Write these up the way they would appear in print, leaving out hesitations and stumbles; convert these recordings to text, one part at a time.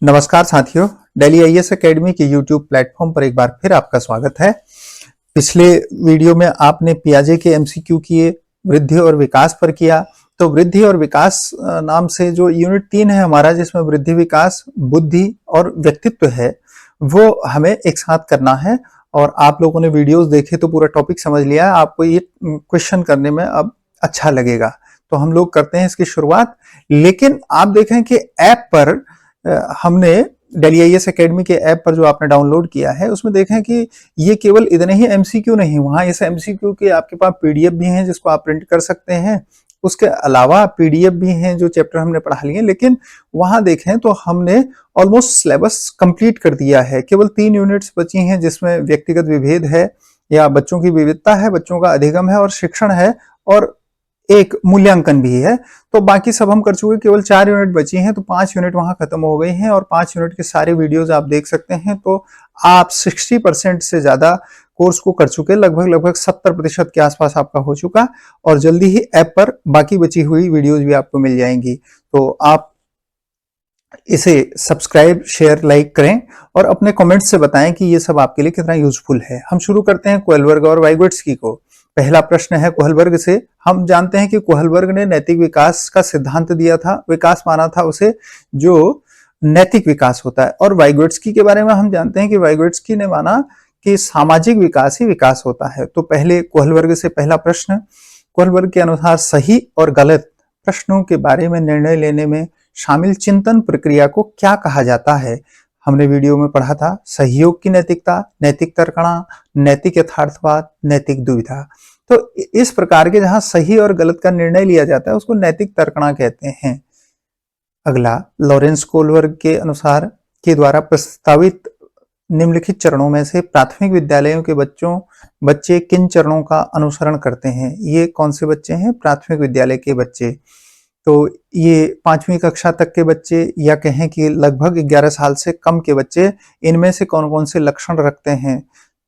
नमस्कार साथियों, Delhi IAS academy के यूट्यूब प्लेटफॉर्म पर एक बार फिर आपका स्वागत है। पिछले वीडियो में आपने पियाजे के एमसीक्यू किए, वृद्धि और विकास पर किया। तो वृद्धि और विकास नाम से जो यूनिट 3 है हमारा, जिसमें वृद्धि, विकास, बुद्धि और व्यक्तित्व है, वो हमें एक साथ करना है। और आप लोगों ने वीडियोस देखे तो पूरा टॉपिक समझ लिया है, आपको ये क्वेश्चन करने में अब अच्छा लगेगा। तो हम लोग करते हैं इसकी शुरुआत। लेकिन आप देखें कि ऐप पर हमने दिल्ली आईएएस एकेडमी के ऐप पर जो आपने डाउनलोड किया है, उसमें देखें कि ये केवल इतने ही एमसीक्यू नहीं, वहां इस एमसीक्यू के आपके पास पीडीएफ भी हैं जिसको आप प्रिंट कर सकते हैं। उसके अलावा पीडीएफ भी हैं जो चैप्टर हमने पढ़ा लिए। लेकिन वहां देखें तो हमने ऑलमोस्ट सिलेबस कंप्लीट कर दिया है। केवल 3 यूनिट्स बची हैं जिसमें व्यक्तिगत विभेद है या बच्चों की विविधता है, बच्चों का अधिगम है और शिक्षण है, और एक मूल्यांकन भी है। तो बाकी सब हम कर चुके, केवल 4 यूनिट बची हैं। तो 5 यूनिट वहां खत्म हो गई हैं और 5 यूनिट के सारे वीडियोस आप देख सकते हैं। तो आप 60% से ज्यादा कोर्स को कर चुके, लगभग 70% के आसपास आपका हो चुका। और जल्दी ही ऐप पर बाकी बची हुई वीडियोस भी आपको मिल जाएंगी। तो आप इसे सब्सक्राइब, शेयर, लाइक करें और अपने कमेंट्स से बताएं कि ये सब आपके लिए कितना यूजफुल है। हम शुरू करते हैं कोहलबर्ग और वाइगोट्स्की को। पहला प्रश्न है कोहलबर्ग से। हम जानते हैं कि कोहलबर्ग ने नैतिक विकास का सिद्धांत दिया था, विकास माना था उसे, जो नैतिक विकास होता है। और वाइगोट्स्की के बारे में हम जानते हैं कि वाइगोट्स्की ने माना कि सामाजिक विकास ही विकास होता है। तो पहले कोहलबर्ग से पहला प्रश्न। कोहलबर्ग के अनुसार सही और गलत प्रश्नों के बारे में निर्णय लेने में शामिल चिंतन प्रक्रिया को क्या कहा जाता है? हमने वीडियो में पढ़ा था सहयोग की नैतिकता, नैतिक तर्कणा, नैतिक यथार्थवाद, नैतिक दुविधा। तो इस प्रकार के जहां सही और गलत का निर्णय लिया जाता है उसको नैतिक तर्कणा कहते हैं। अगला, लॉरेंस कोहलबर्ग के अनुसार के द्वारा प्रस्तावित निम्नलिखित चरणों में से प्राथमिक विद्यालयों के बच्चे किन चरणों का अनुसरण करते हैं? ये कौन से बच्चे हैं? प्राथमिक विद्यालय के बच्चे। तो ये 5वीं कक्षा तक के बच्चे, या कहें कि लगभग 11 साल से कम के बच्चे, इनमें से कौन कौन से लक्षण रखते हैं?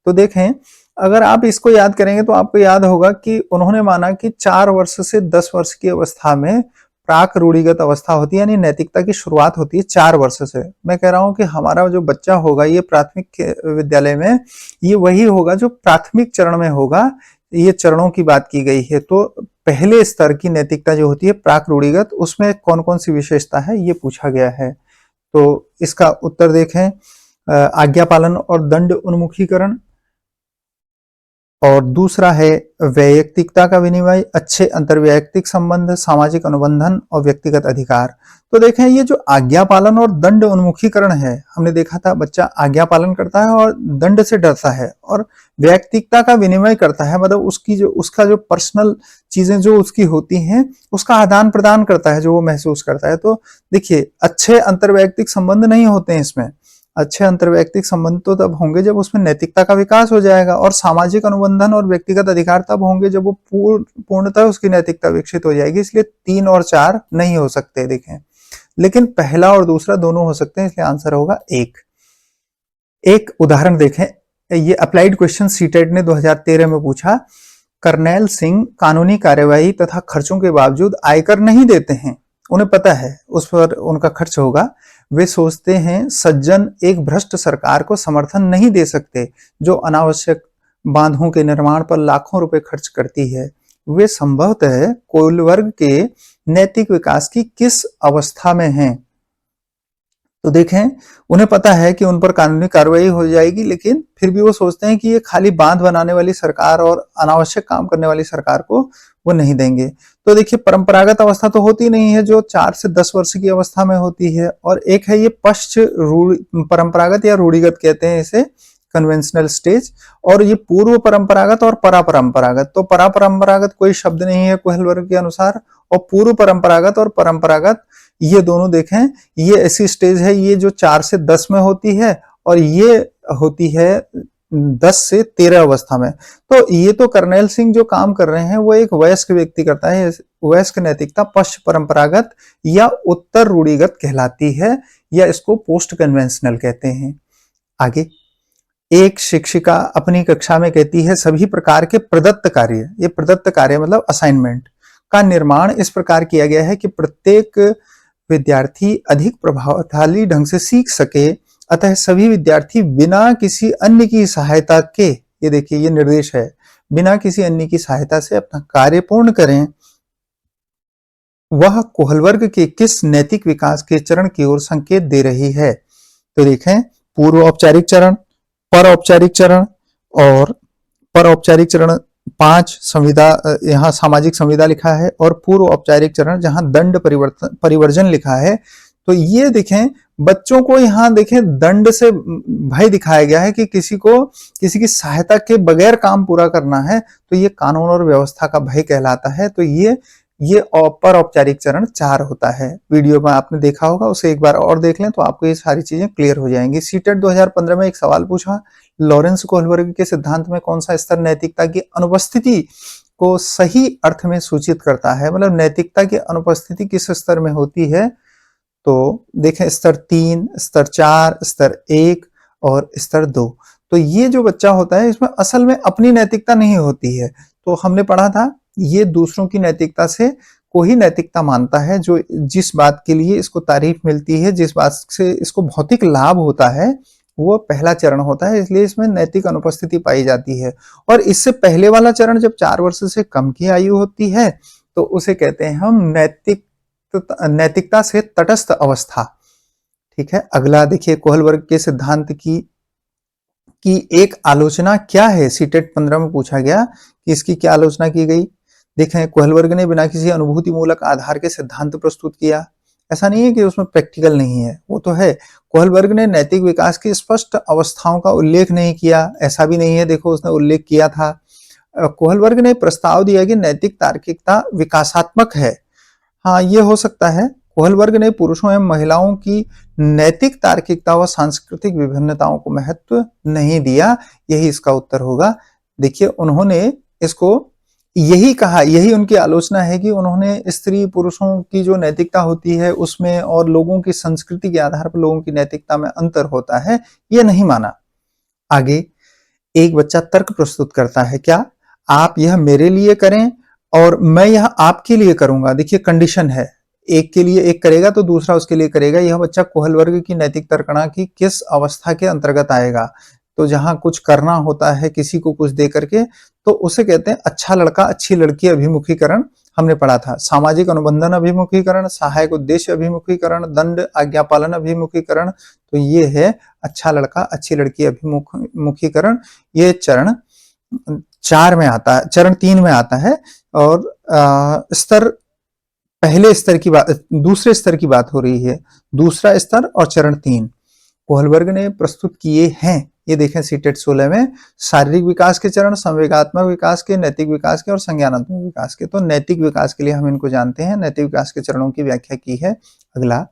तो देखें, अगर आप इसको याद करेंगे तो आपको याद होगा कि उन्होंने माना कि 4 वर्ष से 10 वर्ष की अवस्था में प्राक रूढ़िगत अवस्था होती है, यानी नैतिकता की शुरुआत होती है 4 वर्ष से। मैं कह रहा हूं कि हमारा जो बच्चा होगा ये प्राथमिक विद्यालय में, ये वही होगा जो प्राथमिक चरण में होगा। ये चरणों की बात की गई है। तो पहले स्तर की नैतिकता जो होती है प्राक रूढ़िगत, उसमें कौन कौन सी विशेषता है ये पूछा गया है। तो इसका उत्तर देखें, आज्ञा पालन और दंड उन्मुखीकरण। और दूसरा है वैयक्तिकता का विनिमय, अच्छे अंतर्वैयक्तिक संबंध, सामाजिक अनुबंधन और व्यक्तिगत अधिकार। तो देखें, ये जो आज्ञा पालन और दंड उन्मुखीकरण है, हमने देखा था बच्चा आज्ञा पालन करता है और दंड से डरता है, और वैयक्तिकता का विनिमय करता है, मतलब उसका जो पर्सनल चीजें जो उसकी होती हैं उसका आदान प्रदान करता है जो वो महसूस करता है। तो देखिए, अच्छे अंतर्वैयक्तिक संबंध नहीं होते हैं इसमें। अच्छे अंतर्वैयक्तिक संबंध तो तब होंगे जब उसमें नैतिकता का विकास हो जाएगा, और सामाजिक अनुबंधन और व्यक्तिगत अधिकार तब होंगे जब वो पूर्णतः उसकी नैतिकता विकसित हो जाएगी। इसलिए 3 और 4 नहीं हो सकते। देखें, लेकिन पहला और दूसरा दोनों हो सकते हैं, इसलिए आंसर होगा 1। एक उदाहरण देखें, ये अप्लाइड क्वेश्चन सीटेट ने 2013 में पूछा। करनैल सिंह कानूनी कार्यवाही तथा खर्चों के बावजूद आयकर नहीं देते हैं। उन्हें पता है उस पर उनका खर्च होगा। वे सोचते हैं सज्जन एक भ्रष्ट सरकार को समर्थन नहीं दे सकते जो अनावश्यक बांधों के निर्माण पर लाखों रुपए खर्च करती है। वे संभवतः कोहलबर्ग के नैतिक विकास की किस अवस्था में हैं? तो देखें, उन्हें पता है कि उन पर कानूनी कार्रवाई हो जाएगी, लेकिन फिर भी वो सोचते हैं कि ये खाली बांध बनाने वाली सरकार और अनावश्यक काम करने वाली सरकार को वो नहीं देंगे। तो देखिए, परंपरागत अवस्था तो होती नहीं है जो 4 से 10 वर्ष की अवस्था में होती है, और एक है ये परंपरागत या रूढ़िगत कहते हैं इसे, कन्वेंशनल स्टेज। और ये पूर्व परंपरागत और परापरंपरागत। तो परापरंपरागत कोई शब्द नहीं है कोहलबर्ग के अनुसार, और पूर्व परंपरागत और परंपरागत ये दोनों देखें, ये ऐसी स्टेज है ये जो 4 से 10 में होती है, और ये होती है 10 से 13 अवस्था में। तो ये तो करनैल सिंह जो काम कर रहे हैं वो एक वयस्क व्यक्ति करता है। वयस्क नैतिकता पश्च परंपरागत या उत्तर रूढ़िगत कहलाती है, या इसको पोस्ट कन्वेंशनल कहते हैं। आगे, एक शिक्षिका अपनी कक्षा में कहती है सभी प्रकार के प्रदत्त कार्य, ये प्रदत्त कार्य मतलब असाइनमेंट का निर्माण इस प्रकार किया गया है कि प्रत्येक विद्यार्थी अधिक प्रभावशाली ढंग से सीख सके, अतः सभी विद्यार्थी बिना किसी अन्य की सहायता के, ये देखिए ये निर्देश है, बिना किसी अन्य की सहायता से अपना कार्य पूर्ण करें। वह कोहलवर्ग के किस नैतिक विकास के चरण की ओर संकेत दे रही है? तो देखें, पूर्व औपचारिक चरण, पर औपचारिक चरण और पर औपचारिक चरण 5 संविदा, यहाँ सामाजिक संविदा लिखा है, और पूर्व औपचारिक चरण जहां दंड परिवर्जन लिखा है। तो ये देखें, बच्चों को यहाँ देखें दंड से भय दिखाया गया है कि किसी को किसी की सहायता के बगैर काम पूरा करना है, तो ये कानून और व्यवस्था का भय कहलाता है। तो ये पर औपचारिक चरण 4 होता है। वीडियो में आपने देखा होगा, उसे एक बार और देख लें तो आपको ये सारी चीजें क्लियर हो जाएंगी। सीटेट 2015 में एक सवाल पूछा, लॉरेंस कोहलवर्ग के सिद्धांत में कौन सा स्तर नैतिकता की अनुपस्थिति को सही अर्थ में सूचित करता है? मतलब नैतिकता की अनुपस्थिति किस स्तर में होती है? तो देखें, स्तर 3, स्तर 4, स्तर 1 और स्तर 2। तो ये जो बच्चा होता है इसमें असल में अपनी नैतिकता नहीं होती है। तो हमने पढ़ा था, ये दूसरों की नैतिकता से को ही नैतिकता मानता है, जो जिस बात के लिए इसको तारीफ मिलती है, जिस बात से इसको भौतिक लाभ होता है, वो पहला चरण होता है। इसलिए इसमें नैतिक अनुपस्थिति पाई जाती है। और इससे पहले वाला चरण जब 4 वर्ष से कम की आयु होती है तो उसे कहते हैं हम नैतिकता से तटस्थ अवस्था। ठीक है, अगला देखिए, कोहलवर्ग के सिद्धांत की एक आलोचना क्या है? सीटेट 15 में पूछा गया कि इसकी क्या आलोचना की गई। देखें, कोहलवर्ग ने बिना किसी अनुभूति मूलक आधार के सिद्धांत प्रस्तुत किया। ऐसा नहीं है कि उसमें प्रैक्टिकल नहीं है, वो तो है। कोहलवर्ग ने नैतिक विकास की स्पष्ट अवस्थाओं का उल्लेख नहीं किया, ऐसा भी नहीं है, देखो उसने उल्लेख किया था। कोहलवर्ग ने प्रस्ताव दिया कि नैतिक तार्किकता विकासात्मक है। हाँ, ये हो सकता है। कोहलवर्ग ने पुरुषों एवं महिलाओं की नैतिक तार्किकता व सांस्कृतिक विभिन्नताओं को महत्व नहीं दिया, यही इसका उत्तर होगा। देखिए, उन्होंने इसको यही कहा, यही उनकी आलोचना है कि उन्होंने स्त्री पुरुषों की जो नैतिकता होती है उसमें और लोगों की संस्कृति के आधार पर लोगों की नैतिकता में अंतर होता है, ये नहीं माना। आगे एक बच्चा तर्क प्रस्तुत करता है, क्या आप यह मेरे लिए करें और मैं यह आपके लिए करूंगा। देखिए, कंडीशन है, एक के लिए एक करेगा तो दूसरा उसके लिए करेगा। यह बच्चा कोहलवर्ग की नैतिक तर्कणा की किस अवस्था के अंतर्गत आएगा? तो जहां कुछ करना होता है किसी को कुछ दे करके, तो उसे कहते हैं अच्छा लड़का अच्छी लड़की अभिमुखीकरण। हमने पढ़ा था सामाजिक अनुबंधन अभिमुखीकरण, सहायक उद्देश्य अभिमुखीकरण, दंड आज्ञापालन अभिमुखीकरण। तो ये है अच्छा लड़का अच्छी लड़की अभिमुखीकरण। ये चरण 4 में आता है, चरण 3 में आता है। और स्तर पहले स्तर की बात, दूसरे स्तर की बात हो रही है, दूसरा स्तर और चरण 3 कोहलवर्ग ने प्रस्तुत किए हैं। ये देखें, सीटेट 16 में शारीरिक विकास के चरण, संवेगात्मक विकास के, नैतिक विकास के और संज्ञानात्मक विकास के। तो नैतिक विकास के लिए हम इनको जानते हैं, नैतिक विकास के चरणों की व्याख्या की है। अगला,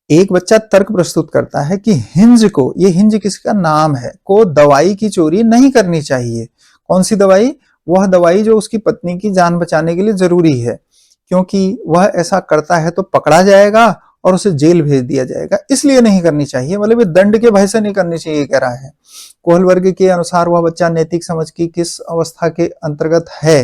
एक बच्चा तर्क प्रस्तुत करता है कि हिंज को, ये हिंज किसका नाम है, को दवाई की चोरी नहीं करनी चाहिए। कौन सी दवाई? वह दवाई जो उसकी पत्नी की जान बचाने के लिए जरूरी है, क्योंकि वह ऐसा करता है तो पकड़ा जाएगा और उसे जेल भेज दिया जाएगा, इसलिए नहीं करनी चाहिए। मतलब दंड के भय से नहीं करनी चाहिए कह रहा है। कोहलवर्ग के अनुसार वह बच्चा नैतिक समझ की किस अवस्था के अंतर्गत है?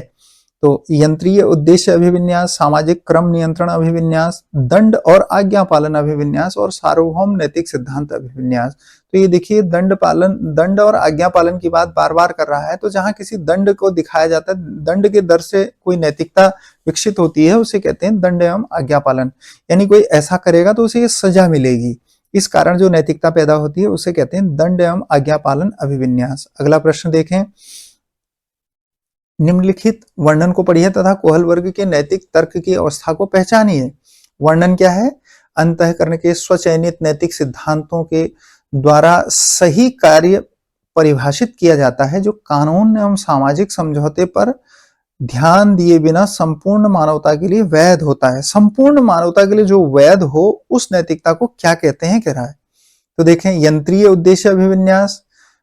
तो यंत्रीय उद्देश्य अभिविन्यास, सामाजिक क्रम नियंत्रण अभिविन्यास, दंड और आज्ञा पालन अभिविन्यास और सार्वभौम नैतिक सिद्धांत अभिविन्यास। तो ये देखिए, दंड और आज्ञा पालन की बात बार बार कर रहा है। तो जहां किसी दंड को दिखाया जाता है, दंड के दर से कोई नैतिकता विकसित होती है, उसे कहते हैं दंड एवं आज्ञा पालन। यानी कोई ऐसा करेगा तो उसे सजा मिलेगी, इस कारण जो नैतिकता पैदा होती है उसे कहते हैं दंड एवं आज्ञा पालन अभिविन्यास। अगला प्रश्न देखें, निम्नलिखित वर्णन को पढ़िए तथा कोहलवर्ग के नैतिक तर्क की अवस्था को पहचानिए। वर्णन क्या है? अंतःकरण के स्वचयनित नैतिक सिद्धांतों के द्वारा सही कार्य परिभाषित किया जाता है, जो कानून एवं सामाजिक समझौते पर ध्यान दिए बिना संपूर्ण मानवता के लिए वैध होता है। संपूर्ण मानवता के लिए जो वैध हो, उस नैतिकता को क्या कहते हैं, कह रहा है। तो देखें, यंत्रीय उद्देश्य अभिविन्यास,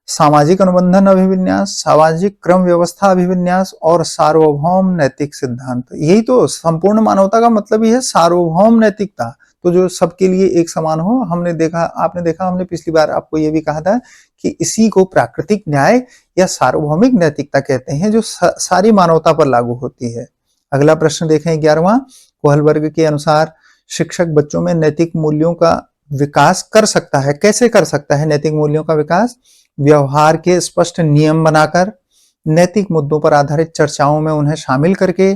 सामाजिक अनुबंधन अभिविन्यास, सामाजिक क्रम व्यवस्था अभिविन्यास और सार्वभौम नैतिक सिद्धांत। यही तो संपूर्ण मानवता का मतलब ही है, सार्वभौम नैतिकता। तो जो सबके लिए एक समान हो। आपने देखा हमने पिछली बार आपको ये भी कहा था कि इसी को प्राकृतिक न्याय या सार्वभौमिक नैतिकता कहते हैं, जो सारी मानवता पर लागू होती है। अगला प्रश्न देखें, 11वां, कोहलवर्ग के अनुसार शिक्षक बच्चों में नैतिक मूल्यों का विकास कर सकता है। कैसे कर सकता है नैतिक मूल्यों का विकास? व्यवहार के स्पष्ट नियम बनाकर, नैतिक मुद्दों पर आधारित चर्चाओं में उन्हें शामिल करके,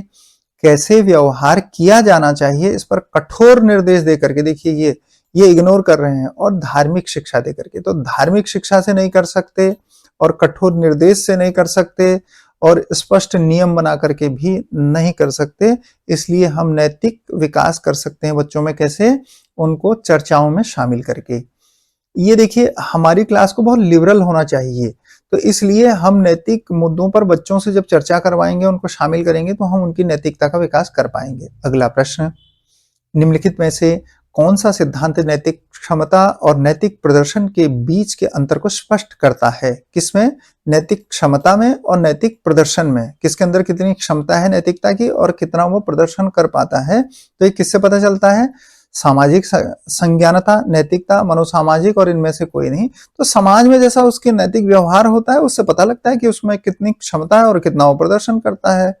कैसे व्यवहार किया जाना चाहिए इस पर कठोर निर्देश दे करके। देखिए ये इग्नोर कर रहे हैं। और धार्मिक शिक्षा दे करके। तो धार्मिक शिक्षा से नहीं कर सकते और कठोर निर्देश से नहीं कर सकते और स्पष्ट नियम बना करके भी नहीं कर सकते। इसलिए हम नैतिक विकास कर सकते हैं बच्चों में। कैसे? उनको चर्चाओं में शामिल करके। ये देखिए हमारी क्लास को बहुत लिबरल होना चाहिए, तो इसलिए हम नैतिक मुद्दों पर बच्चों से जब चर्चा करवाएंगे, उनको शामिल करेंगे, तो हम उनकी नैतिकता का विकास कर पाएंगे। अगला प्रश्न, निम्नलिखित में से कौन सा सिद्धांत नैतिक क्षमता और नैतिक प्रदर्शन के बीच के अंतर को स्पष्ट करता है? किसमें? नैतिक क्षमता में और नैतिक प्रदर्शन में। किसके अंदर कितनी क्षमता है नैतिकता की और कितना वो प्रदर्शन कर पाता है। तो ये किससे पता चलता है? सामाजिक संज्ञानता, नैतिकता, मनोसामाजिक और इनमें से कोई नहीं। तो समाज में जैसा उसके नैतिक व्यवहार होता है, उससे पता लगता है कि उसमें कितनी क्षमता है और कितना वो प्रदर्शन करता है।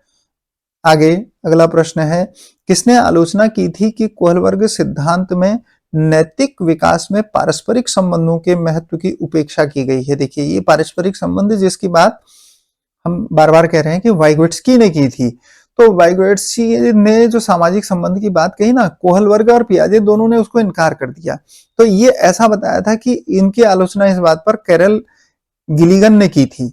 आगे अगला प्रश्न है, किसने आलोचना की थी कि कोहलबर्ग सिद्धांत में नैतिक विकास में पारस्परिक संबंधों के महत्व की उपेक्षा की गई है? देखिए ये पारस्परिक संबंध जिसकी बात हम बार बार कह रहे हैं कि वाइगोट्स्की ने की थी। तो वाइगोट्स्की ने जो सामाजिक संबंध की बात कही ना, कोहलबर्ग और पियाजे दोनों ने उसको इनकार कर दिया। तो ये ऐसा बताया था कि इनकी आलोचना इस बात पर कैरल गिलिगन ने की थी।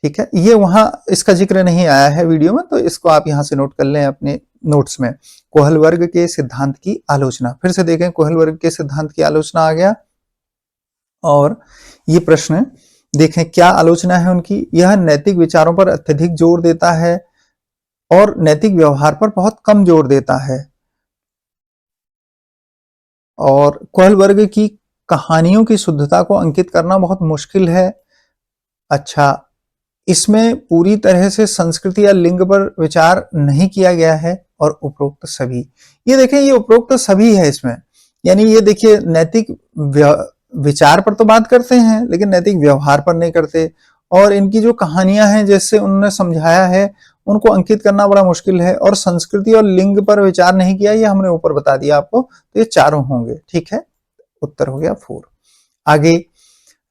ठीक है, ये वहां इसका जिक्र नहीं आया है वीडियो में, तो इसको आप यहां से नोट कर लें अपने नोट्स में। कोहलबर्ग के सिद्धांत की आलोचना, फिर से देखें कोहलबर्ग के सिद्धांत की आलोचना आ गया। और ये प्रश्न देखें क्या आलोचना है उनकी। यह नैतिक विचारों पर अत्यधिक जोर देता है और नैतिक व्यवहार पर बहुत कम जोर देता है। और कोहलबर्ग की कहानियों की शुद्धता को अंकित करना बहुत मुश्किल है। अच्छा, इसमें पूरी तरह से संस्कृति या लिंग पर विचार नहीं किया गया है। और उपरोक्त सभी, ये देखें ये उपरोक्त सभी है इसमें। यानी ये देखिए नैतिक विचार पर तो बात करते हैं लेकिन नैतिक व्यवहार पर नहीं करते। और इनकी जो कहानियां हैं जैसे उन्होंने समझाया है, उनको अंकित करना बड़ा मुश्किल है। और संस्कृति और लिंग पर विचार नहीं किया, ये हमने ऊपर बता दिया आपको। तो ये चारों होंगे। ठीक है, उत्तर हो गया 4। आगे,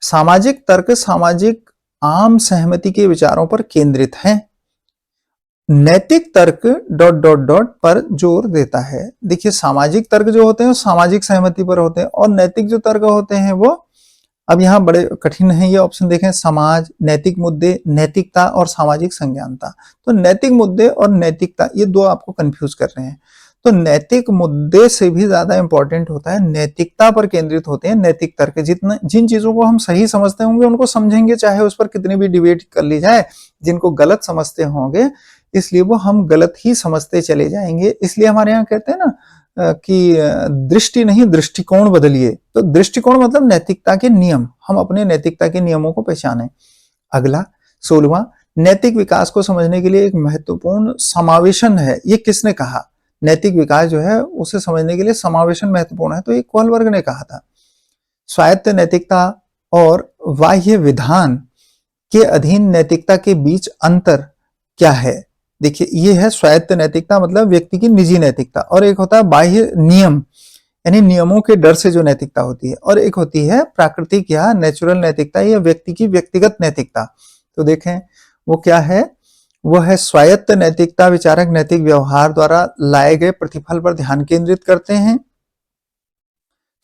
सामाजिक तर्क सामाजिक आम सहमति के विचारों पर केंद्रित है। नैतिक तर्क ... पर जोर देता है। देखिए सामाजिक तर्क जो होते हैं वो सामाजिक सहमति पर होते हैं और नैतिक जो तर्क होते हैं वो, अब यहाँ बड़े कठिन है ये ऑप्शन देखें, समाज, नैतिक मुद्दे, नैतिकता और सामाजिक संज्ञानता। तो नैतिक मुद्दे और नैतिकता ये दो आपको कंफ्यूज कर रहे हैं। तो नैतिक मुद्दे से भी ज्यादा इंपॉर्टेंट होता है नैतिकता पर केंद्रित होते हैं नैतिक तर्क। जिन चीजों को हम सही समझते होंगे उनको समझेंगे, चाहे उस पर कितनी भी डिबेट कर ली जाए। जिनको गलत समझते होंगे इसलिए वो हम गलत ही समझते चले जाएंगे। इसलिए हमारे यहाँ कहते हैं ना कि दृष्टि नहीं दृष्टिकोण बदलिए। तो दृष्टिकोण मतलब नैतिकता के नियम, हम अपने नैतिकता के नियमों को पहचानें। अगला 16वां, नैतिक विकास को समझने के लिए एक महत्वपूर्ण समावेशन है। ये किसने कहा? नैतिक विकास जो है उसे समझने के लिए समावेशन महत्वपूर्ण है। तो ये कोहलबर्ग ने कहा था। स्वायत्त नैतिकता और बाह्य विधान के अधीन नैतिकता के बीच अंतर क्या है? देखिए ये है स्वायत्त नैतिकता मतलब व्यक्ति की निजी नैतिकता, और एक होता है बाह्य नियम यानी नियमों के डर से जो नैतिकता होती है, और एक होती है प्राकृतिक या नेचुरल नैतिकता या व्यक्ति की व्यक्तिगत नैतिकता। तो देखें वो क्या है, वो है स्वायत्त नैतिकता विचारक नैतिक व्यवहार द्वारा लाए गए प्रतिफल पर ध्यान केंद्रित करते हैं।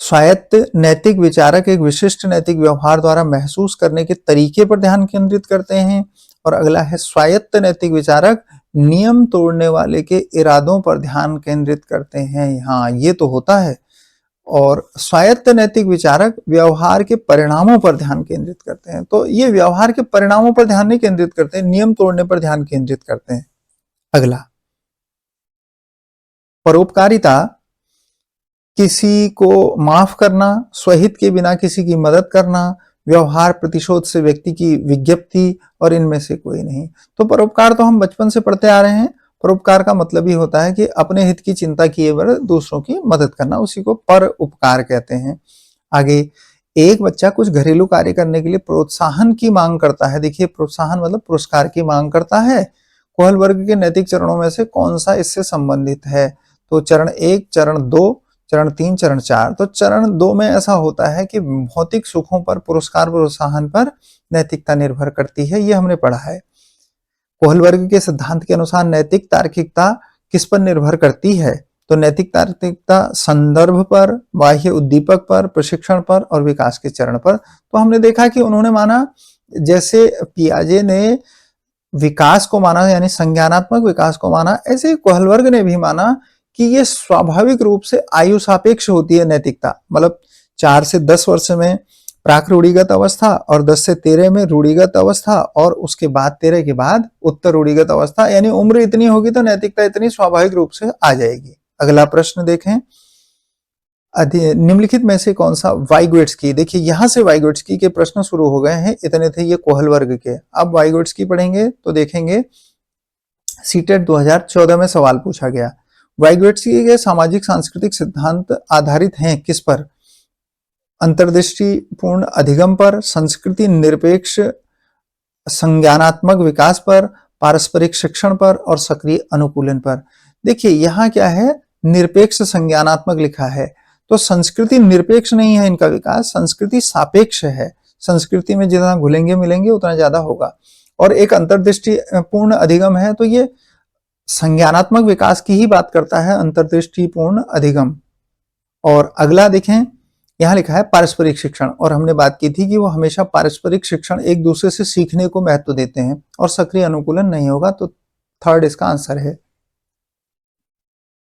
स्वायत्त नैतिक विचारक एक विशिष्ट नैतिक व्यवहार द्वारा महसूस करने के तरीके पर ध्यान केंद्रित करते हैं। और अगला है स्वायत्त नैतिक विचारक नियम तोड़ने वाले के इरादों पर ध्यान केंद्रित करते हैं। हाँ ये तो होता है। और स्वायत्त नैतिक विचारक व्यवहार के परिणामों पर ध्यान केंद्रित करते हैं। तो ये व्यवहार के परिणामों पर ध्यान नहीं केंद्रित करते, नियम तोड़ने पर ध्यान केंद्रित करते हैं। अगला, परोपकारिता किसी को माफ करना, स्वहित के बिना किसी की मदद करना, व्यवहार प्रतिशोध से व्यक्ति की विज्ञप्ति, और इनमें से कोई नहीं। तो परोपकार तो हम बचपन से पढ़ते आ रहे हैं। परोपकार का मतलब ही होता है कि अपने हित की चिंता किए बगैर दूसरों की मदद करना, उसी को पर उपकार कहते हैं। आगे, एक बच्चा कुछ घरेलू कार्य करने के लिए प्रोत्साहन की मांग करता है। देखिए प्रोत्साहन मतलब पुरस्कार की मांग करता है। कोहलबर्ग के नैतिक चरणों में से कौन सा इससे संबंधित है? तो चरण 1, चरण 2, चरण 3, चरण 4। तो चरण 2 में ऐसा होता है कि भौतिक सुखों पर, पुरस्कार प्रोत्साहन पर नैतिकता निर्भर करती है, ये हमने पढ़ा है। कोहलबर्ग के सिद्धांत के अनुसार नैतिक तार्किकता किस पर निर्भर करती है? तो नैतिक तार्किकता संदर्भ पर, बाह्य उद्दीपक पर, प्रशिक्षण पर और विकास के चरण पर। तो हमने देखा कि उन्होंने माना, जैसे पियाजे ने विकास को माना यानी संज्ञानात्मक विकास को माना, ऐसे ही कोहलबर्ग ने भी माना कि ये स्वाभाविक रूप से आयु सापेक्ष होती है नैतिकता। मतलब 4 से 10 वर्ष में प्राक रूढ़िगत अवस्था और 10 से 13 में रूढ़िगत अवस्था और उसके बाद 13 के बाद उत्तर रूढ़िगत अवस्था, यानी उम्र इतनी होगी तो नैतिकता इतनी स्वाभाविक रूप से आ जाएगी। अगला प्रश्न देखें, निम्नलिखित में से कौन सा वाइगोट्स्की, देखिए यहां से वाइगोट्स्की के प्रश्न शुरू हो गए हैं, इतने थे ये कोहलबर्ग के। अब वाइगोट्स्की पढ़ेंगे तो देखेंगे सीटेट 2014 में सवाल पूछा गया। वाइगोट्स्की के सामाजिक सांस्कृतिक सिद्धांत आधारित हैं किस पर? अंतर्दृष्टि पूर्ण अधिगम पर, संस्कृति निरपेक्ष संज्ञानात्मक विकास पर, पारस्परिक शिक्षण पर और सक्रिय अनुकूलन पर। देखिए यहाँ क्या है, निरपेक्ष संज्ञानात्मक लिखा है, तो संस्कृति निरपेक्ष नहीं है इनका विकास, संस्कृति सापेक्ष है। संस्कृति में जितना घुलेंगे मिलेंगे उतना ज्यादा होगा। और एक अंतर्दृष्टि पूर्ण अधिगम है, तो ये संज्ञानात्मक विकास की ही बात करता है, अंतर्दृष्टि पूर्ण अधिगम। और अगला देखें, यहाँ लिखा है पारस्परिक शिक्षण, और हमने बात की थी कि वो हमेशा पारस्परिक शिक्षण, एक दूसरे से सीखने को महत्व देते हैं, और सक्रिय अनुकूलन नहीं होगा, तो थर्ड इसका आंसर है।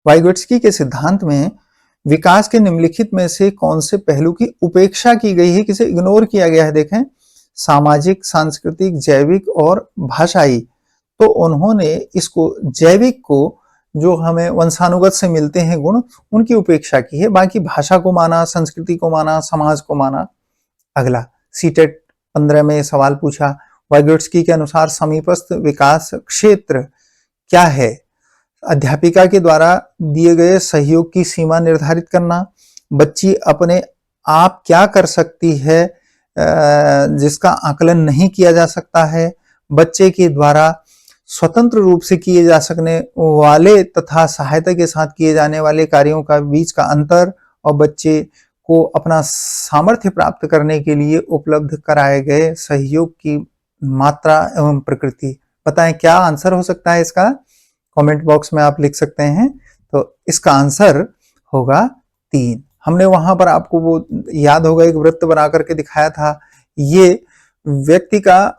वाइगोट्स्की के सिद्धांत में विकास के निम्नलिखित में से कौन से पहलू की उपेक्षा की गई है, किसे इग्नोर किया गया है? देखें, सामाजिक, सांस्कृतिक, जैविक और भाषाई। तो उन्होंने इसको, जैविक को, जो हमें वंशानुगत से मिलते हैं गुण, उनकी उपेक्षा की है, बाकी भाषा को माना, संस्कृति को माना, समाज को माना। अगला सीटेट 15 में सवाल पूछा, वाइगोट्स्की के अनुसार समीपस्थ विकास क्षेत्र क्या है? अध्यापिका के द्वारा दिए गए सहयोग की सीमा निर्धारित करना, बच्ची अपने आप क्या कर सकती है जिसका आकलन नहीं किया जा सकता है, बच्चे के द्वारा स्वतंत्र रूप से किए जा सकने वाले तथा सहायता के साथ किए जाने वाले कार्यों का बीच का अंतर, और बच्चे को अपना सामर्थ्य प्राप्त करने के लिए उपलब्ध कराए गए सहयोग की मात्रा एवं प्रकृति। बताएं क्या आंसर हो सकता है इसका? कमेंट बॉक्स में आप लिख सकते हैं। तो इसका आंसर होगा 3। हमने वहां पर आपको वो याद होगा, एक वृत्त बना करके दिखाया था, ये व्यक्ति का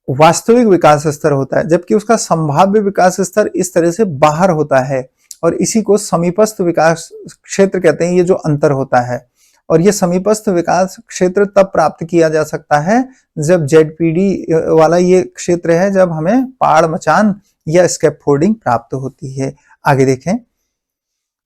वास्तविक विकास स्तर होता है, जबकि उसका संभाव्य विकास स्तर इस तरह से बाहर होता है, और इसी को समीपस्थ विकास क्षेत्र कहते हैं, ये जो अंतर होता है। और ये समीपस्थ विकास क्षेत्र तब प्राप्त किया जा सकता है जब जेडपीडी वाला ये क्षेत्र है, जब हमें पहाड़ मचान या स्कैफोल्डिंग प्राप्त होती है। आगे देखें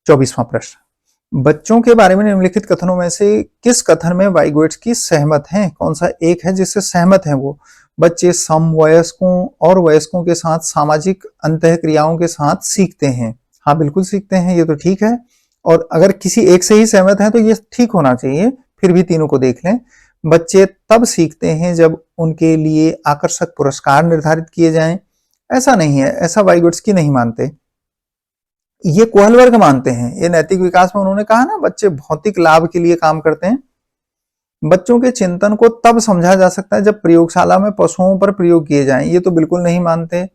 24वां प्रश्न, बच्चों के बारे में निम्नलिखित कथनों में से किस कथन में वाइगोट्स्की सहमत हैं? कौन सा एक है जिससे सहमत हैं वो? बच्चे समवयस्कों और वयस्कों के साथ सामाजिक अंतःक्रियाओं के साथ सीखते हैं। हाँ बिल्कुल सीखते हैं, ये तो ठीक है। और अगर किसी एक से ही सहमत है तो ये ठीक होना चाहिए, फिर भी तीनों को देख लें। बच्चे तब सीखते हैं जब उनके लिए आकर्षक पुरस्कार निर्धारित किए जाएं। ऐसा नहीं है, ऐसा वाइगोट्स्की नहीं मानते, ये कोहलबर्ग मानते हैं। ये नैतिक विकास में उन्होंने कहा ना, बच्चे भौतिक लाभ के लिए काम करते हैं। बच्चों के चिंतन को तब समझा जा सकता है जब प्रयोगशाला में पशुओं पर प्रयोग किए जाएं। ये तो बिल्कुल नहीं मानते।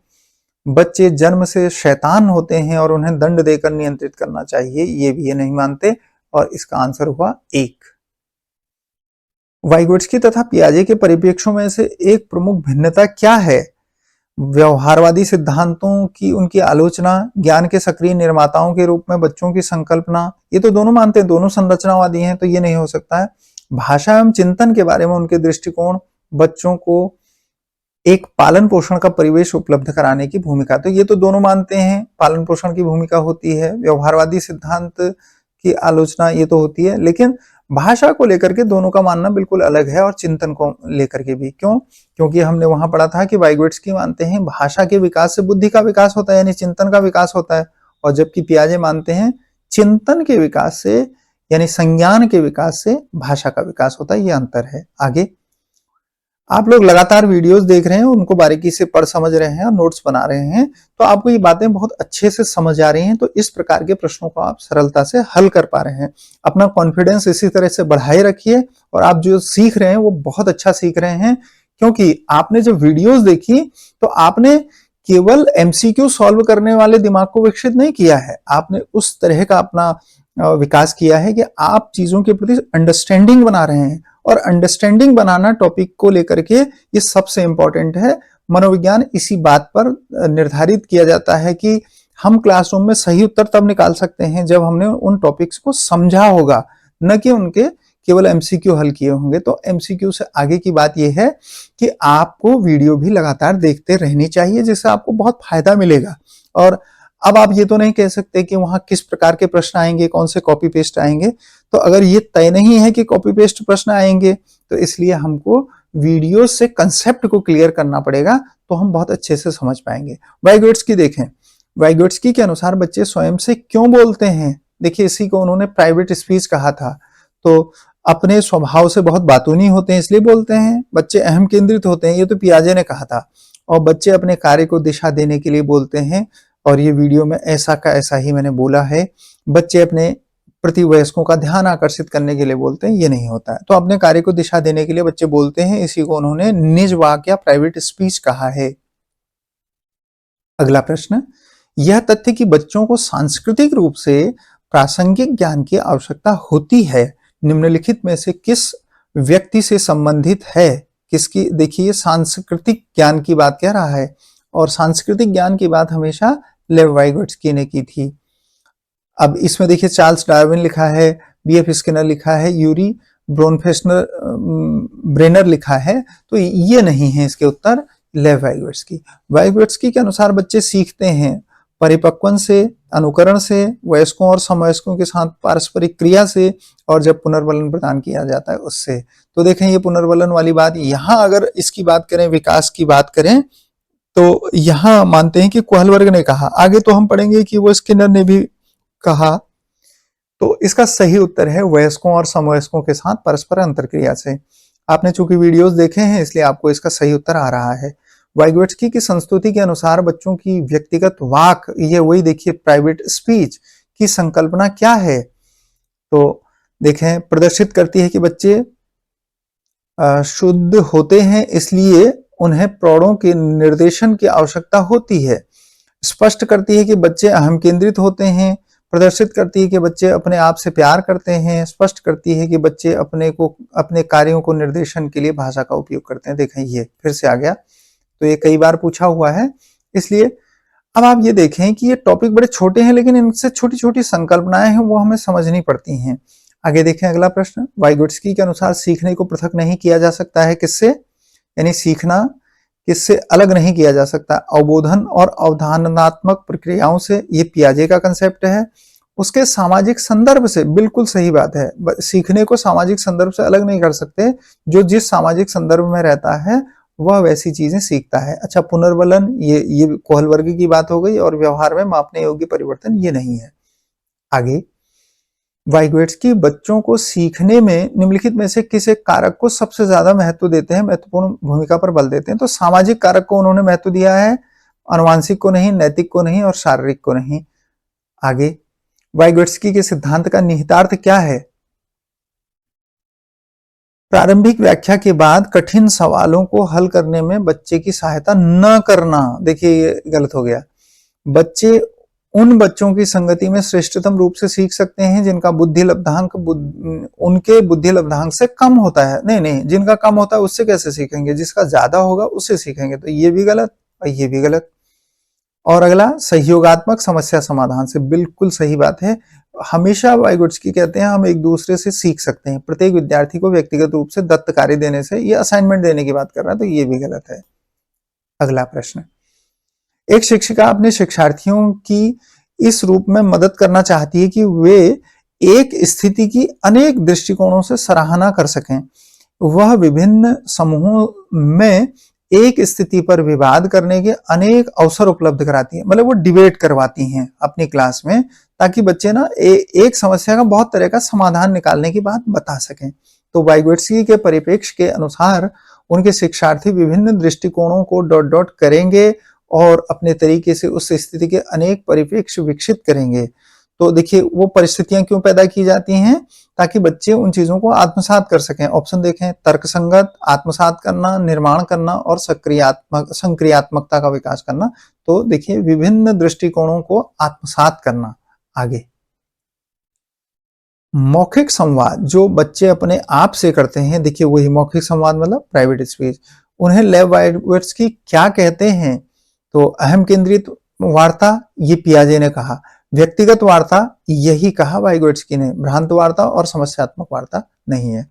बच्चे जन्म से शैतान होते हैं और उन्हें दंड देकर नियंत्रित करना चाहिए, ये भी ये नहीं मानते। और इसका आंसर हुआ 1। वाइगोट्स्की तथा पियाजे के परिप्रेक्ष्यों में से एक प्रमुख भिन्नता क्या है? व्यवहारवादी सिद्धांतों की उनकी आलोचना, ज्ञान के सक्रिय निर्माताओं के रूप में बच्चों की संकल्पना, ये तो दोनों मानते हैं, दोनों संरचनावादी हैं, तो ये नहीं हो सकता है। भाषा एवं चिंतन के बारे में उनके दृष्टिकोण, बच्चों को एक पालन पोषण का परिवेश उपलब्ध कराने की भूमिका, तो ये तो दोनों मानते हैं, पालन पोषण की भूमिका होती है। व्यवहारवादी सिद्धांत की आलोचना ये तो होती है, लेकिन भाषा को लेकर के दोनों का मानना बिल्कुल अलग है, और चिंतन को लेकर के भी। क्यों? क्योंकि हमने वहां पढ़ा था कि वाइगोट्स्की मानते हैं भाषा के विकास से बुद्धि का विकास होता है, यानी चिंतन का विकास होता है, और जबकि पियाजे मानते हैं चिंतन के विकास से, यानी संज्ञान के विकास से भाषा का विकास होता है। ये अंतर है। आगे आप लोग लगातार वीडियोस देख रहे हैं, उनको बारीकी से पढ़ समझ रहे हैं और नोट्स बना रहे हैं, तो आपको ये बातें बहुत अच्छे से समझ आ रही हैं, तो इस प्रकार के प्रश्नों को आप सरलता से हल कर पा रहे हैं। अपना कॉन्फिडेंस इसी तरह से बढ़ाए रखिए और आप जो सीख रहे हैं वो बहुत अच्छा सीख रहे हैं, क्योंकि आपने जब वीडियोस देखी तो आपने केवल एमसीक्यू सॉल्व करने वाले दिमाग को विकसित नहीं किया है, आपने उस तरह का अपना विकास किया है कि आप चीजों के प्रति अंडरस्टैंडिंग बना रहे हैं। और अंडरस्टैंडिंग बनाना टॉपिक को लेकर के ये सबसे इंपॉर्टेंट है। मनोविज्ञान इसी बात पर निर्धारित किया जाता है कि हम क्लासरूम में सही उत्तर तब निकाल सकते हैं जब हमने उन टॉपिक्स को समझा होगा, न कि उनके केवल एमसीक्यू हल किए होंगे। तो एमसीक्यू से आगे की बात यह है कि आपको वीडियो भी लगातार देखते रहनी चाहिए, जिससे आपको बहुत फायदा मिलेगा। और अब आप ये तो नहीं कह सकते कि वहां किस प्रकार के प्रश्न आएंगे, कौन से कॉपी पेस्ट आएंगे। तो अगर ये तय नहीं है कि कॉपी पेस्ट प्रश्न आएंगे, तो इसलिए हमको वीडियो से कंसेप्ट को क्लियर करना पड़ेगा, तो हम बहुत अच्छे से समझ पाएंगे। वाइगोट्स्की देखें, वाइगोट्स्की के अनुसार बच्चे स्वयं से क्यों बोलते हैं। देखिए, इसी को उन्होंने प्राइवेट स्पीच कहा था। तो अपने स्वभाव से बहुत बातूनी होते हैं इसलिए बोलते हैं। बच्चे अहम केंद्रित होते हैं, ये तो पियाजे ने कहा था। और बच्चे अपने कार्य को दिशा देने के लिए बोलते हैं, और ये वीडियो में ऐसा का ऐसा ही मैंने बोला है। बच्चे अपने प्रति वयस्कों का ध्यान आकर्षित करने के लिए बोलते हैं, ये नहीं होता है। तो अपने कार्य को दिशा देने के लिए बच्चे बोलते हैं, इसी को उन्होंने निज वाक्य या प्राइवेट स्पीच कहा है। अगला प्रश्न, यह तथ्य कि बच्चों को सांस्कृतिक रूप से प्रासंगिक ज्ञान की आवश्यकता होती है, निम्नलिखित में से किस व्यक्ति से संबंधित है। किसकी, देखिए सांस्कृतिक ज्ञान की बात कह रहा है, और सांस्कृतिक ज्ञान की बात हमेशा लेव वाइगोट्स्की ने की थी। अब इसमें देखिए, चार्ल्स डार्विन लिखा है, बीएफ स्किनर लिखा है, यूरी ब्रोनफेस्टर ब्रेनर लिखा है, तो ये नहीं है इसके उत्तर, लेव वाइगोट्स्की। वाइगोट्स्की के अनुसार बच्चे सीखते हैं परिपक्वन से, अनुकरण से, वयस्कों और समवयस्कों के साथ पारस्परिक क्रिया से, और जब पुनर्बलन प्रदान किया जाता है उससे। तो देखें, ये पुनर्बलन वाली बात, यहां अगर इसकी बात करें, विकास की बात करें, तो यहां मानते हैं कि कोहलबर्ग ने कहा। आगे तो हम पढ़ेंगे कि वो स्किनर ने भी कहा। तो इसका सही उत्तर है वयस्कों और समवयस्कों के साथ परस्पर अंतरक्रिया से। आपने चूंकि वीडियोस देखे हैं इसलिए आपको इसका सही उत्तर आ रहा है। वाइगोट्स्की की संस्तुति के अनुसार बच्चों की व्यक्तिगत वाक, ये वही देखिए प्राइवेट स्पीच की संकल्पना क्या है। तो देखें, प्रदर्शित करती है कि बच्चे शुद्ध होते हैं, इसलिए उन्हें प्रौढ़ों के निर्देशन की आवश्यकता होती है। स्पष्ट करती है कि बच्चे अहम केंद्रित होते हैं। प्रदर्शित करती है कि बच्चे अपने आप से प्यार करते हैं। स्पष्ट करती है कि बच्चे अपने कार्यों को निर्देशन के लिए भाषा का उपयोग करते हैं। देखें, ये फिर से आ गया, तो ये कई बार पूछा हुआ है, इसलिए अब आप ये देखें कि ये टॉपिक बड़े छोटे हैं, लेकिन इनसे छोटी छोटी संकल्पनाएं हैं वो हमें समझनी पड़ती हैं। आगे देखें अगला प्रश्न, वाइगोट्स्की के अनुसार सीखने को पृथक नहीं किया जा सकता है किससे, यानी सीखना किससे अलग नहीं किया जा सकता, अवबोधन और अवधारणात्मक प्रक्रियाओं से। ये पियाजे का कंसेप्ट है। उसके सामाजिक संदर्भ से, बिल्कुल सही बात है, सीखने को सामाजिक संदर्भ से अलग नहीं कर सकते। जो जिस सामाजिक संदर्भ में रहता है वह वैसी चीजें सीखता है। अच्छा, पुनर्बलन, ये कोहलबर्ग की बात हो गई, और व्यवहार में मापने योग्य परिवर्तन ये नहीं है। आगे, वाइगोट्स्की बच्चों को सीखने में निम्नलिखित में से किस एक कारक को सबसे ज्यादा महत्व देते हैं, महत्वपूर्ण भूमिका पर बल देते हैं। तो सामाजिक कारक को उन्होंने महत्व दिया है, आनुवांशिक को नहीं, नैतिक को नहीं, और शारीरिक को नहीं। आगे, वाइगोट्स्की के सिद्धांत का निहितार्थ क्या है। प्रारंभिक व्याख्या के बाद कठिन सवालों को हल करने में बच्चे की सहायता न करना। देखिए, ये गलत हो गया। बच्चे उन बच्चों की संगति में श्रेष्ठतम रूप से सीख सकते हैं जिनका बुद्धि लब्धांक उनके बुद्धि लब्धांक से कम होता है। नहीं, जिनका कम होता है उससे कैसे सीखेंगे, जिसका ज्यादा होगा उससे सीखेंगे। तो ये भी गलत और ये भी गलत। और अगला, सहयोगात्मक समस्या समाधान से, बिल्कुल सही बात है। हमेशा वाइगोट्स्की कहते हैं हम एक दूसरे से सीख सकते हैं। प्रत्येक विद्यार्थी को व्यक्तिगत रूप से दत्त कार्य देने से, ये असाइनमेंट देने की बात कर रहा है, तो ये भी गलत है। अगला प्रश्न, एक शिक्षिका अपने शिक्षार्थियों की इस रूप में मदद करना चाहती है कि वे एक स्थिति की अनेक दृष्टिकोणों से सराहना कर सकें। वह विभिन्न समूहों में एक स्थिति पर विवाद करने के अनेक अवसर उपलब्ध कराती है। मतलब वो डिबेट करवाती हैं अपनी क्लास में, ताकि बच्चे ना एक समस्या का बहुत तरह का समाधान निकालने की बात बता सकें। तो वाइगोट्स्की के परिप्रेक्ष्य के अनुसार उनके शिक्षार्थी विभिन्न दृष्टिकोणों को डॉट डॉट करेंगे और अपने तरीके से उस स्थिति के अनेक परिप्रेक्ष्य विकसित करेंगे। तो देखिए वो परिस्थितियां क्यों पैदा की जाती हैं, ताकि बच्चे उन चीजों को आत्मसात कर सकें। ऑप्शन देखें, तर्कसंगत, आत्मसात करना, निर्माण करना और संक्रियात्मकता का विकास करना। तो देखिए विभिन्न दृष्टिकोणों को आत्मसात करना। आगे मौखिक संवाद जो बच्चे अपने आप से करते हैं, देखिए वही मौखिक संवाद मतलब प्राइवेट स्पीच, उन्हें लेव वाइगोट्स्की क्या कहते हैं? तो अहम केंद्रित वार्ता, ये पियाजे ने कहा। व्यक्तिगत वार्ता, यही कहा वाइगोट्स्की ने। भ्रांत वार्ता और समस्यात्मक वार्ता नहीं है।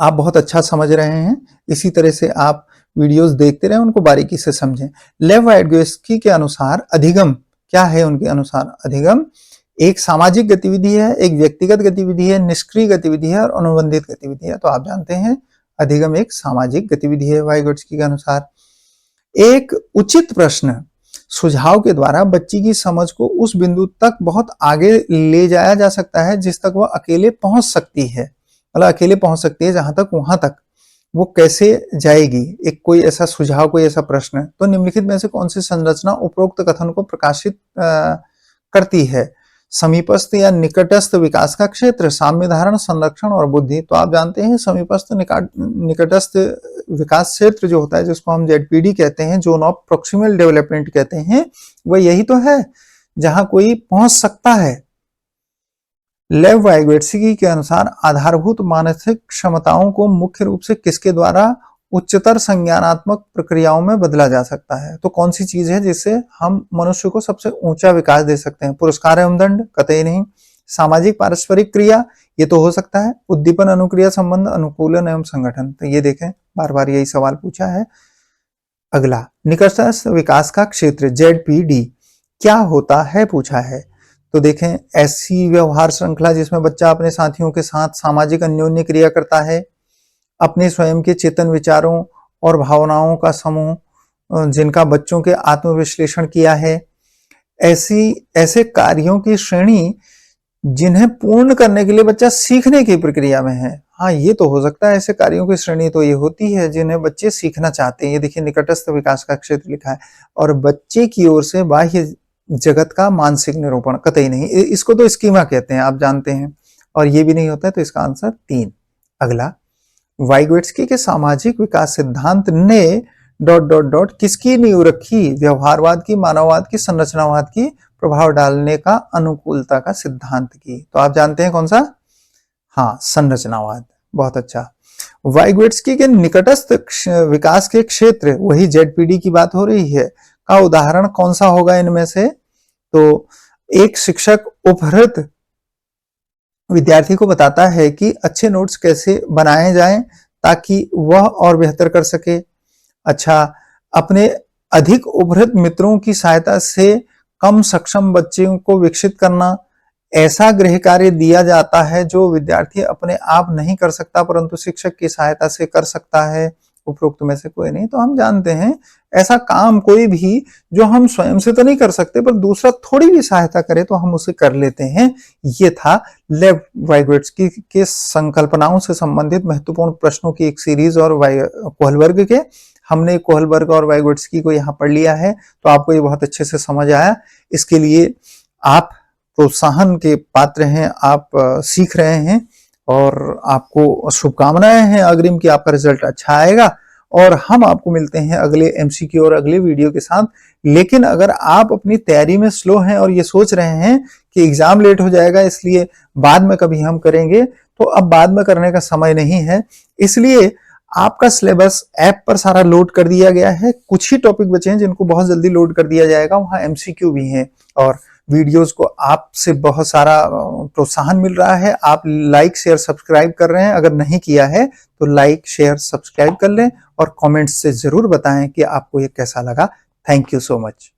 आप बहुत अच्छा समझ रहे हैं, इसी तरह से आप वीडियोस देखते रहें, उनको बारीकी से समझें। लेव वाइगोट्स्की के अनुसार अधिगम क्या है? उनके अनुसार अधिगम एक सामाजिक गतिविधि है, एक व्यक्तिगत गतिविधि है, निष्क्रिय गतिविधि है और अनुबंधित गतिविधि है। तो आप जानते हैं अधिगम एक सामाजिक गतिविधि है वाइगोट्स्की के अनुसार। एक उचित प्रश्न सुझाव के द्वारा बच्ची की समझ को उस बिंदु तक बहुत आगे ले जाया जा सकता है जिस तक वह अकेले पहुंच सकती है, मतलब अकेले पहुंच सकती है जहां तक, वहां तक वो कैसे जाएगी? एक कोई ऐसा सुझाव, कोई ऐसा प्रश्न। तो निम्नलिखित में से कौन सी संरचना उपरोक्त कथन को प्रकाशित करती है? समीपस्थ या निकटस्थ विकास का क्षेत्र, साम्य धारण, संरक्षण और बुद्धि। तो आप जानते हैं समीपस्थ निकटस्थ विकास क्षेत्र जो होता है, जिसको हम जेडपीडी कहते हैं, जोन ऑफ प्रोक्सिमल डेवलपमेंट कहते हैं, वह यही तो है जहां कोई पहुंच सकता है। लेव वाइगोट्स्की के अनुसार आधारभूत मानसिक क्षमताओं को मुख्य रूप से किसके द्वारा उच्चतर संज्ञानात्मक प्रक्रियाओं में बदला जा सकता है? तो कौन सी चीज है जिससे हम मनुष्य को सबसे ऊंचा विकास दे सकते हैं? पुरस्कार एवं दंड? कतई नहीं। सामाजिक पारस्परिक क्रिया? ये तो हो सकता है। उद्दीपन, अनुक्रिया संबंध, अनुकूलन एवं संगठन? तो ये देखें, बार बार यही सवाल पूछा है। अगला, निकटस्थ विकास का क्षेत्र जेडपीडी क्या होता है पूछा है। तो देखें, ऐसी व्यवहार श्रृंखला जिसमें बच्चा अपने साथियों के साथ सामाजिक अन्योन्य क्रिया करता है, अपने स्वयं के चेतन विचारों और भावनाओं का समूह जिनका बच्चों के आत्मविश्लेषण किया है, ऐसे कार्यों की श्रेणी जिन्हें पूर्ण करने के लिए बच्चा सीखने की प्रक्रिया में है। हाँ, ये तो हो सकता है, ऐसे कार्यों की श्रेणी तो ये होती है जिन्हें बच्चे सीखना चाहते हैं। ये देखिए निकटस्थ विकास का क्षेत्र लिखा है। और बच्चे की ओर से बाह्य जगत का मानसिक निरूपण? कतई नहीं, इसको तो स्कीमा कहते हैं, आप जानते हैं। और ये भी नहीं होता है, तो इसका आंसर 3। अगला, वाइगोट्स्की के सामाजिक विकास सिद्धांत ने डॉट डॉट डॉट किसकी नींव रखी? व्यवहारवाद की, मानववाद की, संरचनावाद की, प्रभाव डालने का, अनुकूलता का सिद्धांत की। तो आप जानते हैं कौन सा? हाँ, संरचनावाद। बहुत अच्छा। वाइगोट्स्की के निकटस्थ विकास के क्षेत्र, वही जेडपीडी की बात हो रही है, का उदाहरण कौन सा होगा इनमें से? तो एक शिक्षक उपहृत विद्यार्थी को बताता है कि अच्छे नोट्स कैसे बनाए जाएं ताकि वह और बेहतर कर सके। अच्छा, अपने अधिक उपहृत मित्रों की सहायता से कम सक्षम बच्चों को विकसित करना। ऐसा गृह कार्य दिया जाता है जो विद्यार्थी अपने आप नहीं कर सकता परंतु शिक्षक की सहायता से कर सकता है। उपरोक्त में से कोई नहीं। तो हम जानते हैं ऐसा काम कोई भी जो हम स्वयं से तो नहीं कर सकते पर दूसरा थोड़ी भी सहायता करे तो हम उसे कर लेते हैं। ये था लेव वाइगोट्स्की के संकल्पनाओं से संबंधित महत्वपूर्ण प्रश्नों की एक सीरीज और कोहलबर्ग के। हमने कोहलबर्ग और वाइगोट्स्की को यहाँ पढ़ लिया है तो आपको ये बहुत अच्छे से समझ आया। इसके लिए आप प्रोत्साहन के पात्र हैं, आप सीख रहे हैं और आपको शुभकामनाएं हैं अग्रिम की आपका रिजल्ट अच्छा आएगा। और हम आपको मिलते हैं अगले एमसीक्यू और अगले वीडियो के साथ। लेकिन अगर आप अपनी तैयारी में स्लो हैं और ये सोच रहे हैं कि एग्जाम लेट हो जाएगा इसलिए बाद में कभी हम करेंगे, तो अब बाद में करने का समय नहीं है। इसलिए आपका सिलेबस ऐप पर सारा लोड कर दिया गया है। कुछ ही टॉपिक बचे हैं जिनको बहुत जल्दी लोड कर दिया जाएगा, वहां एमसीक्यू भी हैं और वीडियोस को आपसे बहुत सारा प्रोत्साहन मिल रहा है। आप लाइक शेयर सब्सक्राइब कर रहे हैं, अगर नहीं किया है तो लाइक शेयर सब्सक्राइब कर लें और कमेंट्स से जरूर बताएं कि आपको ये कैसा लगा। Thank you so much.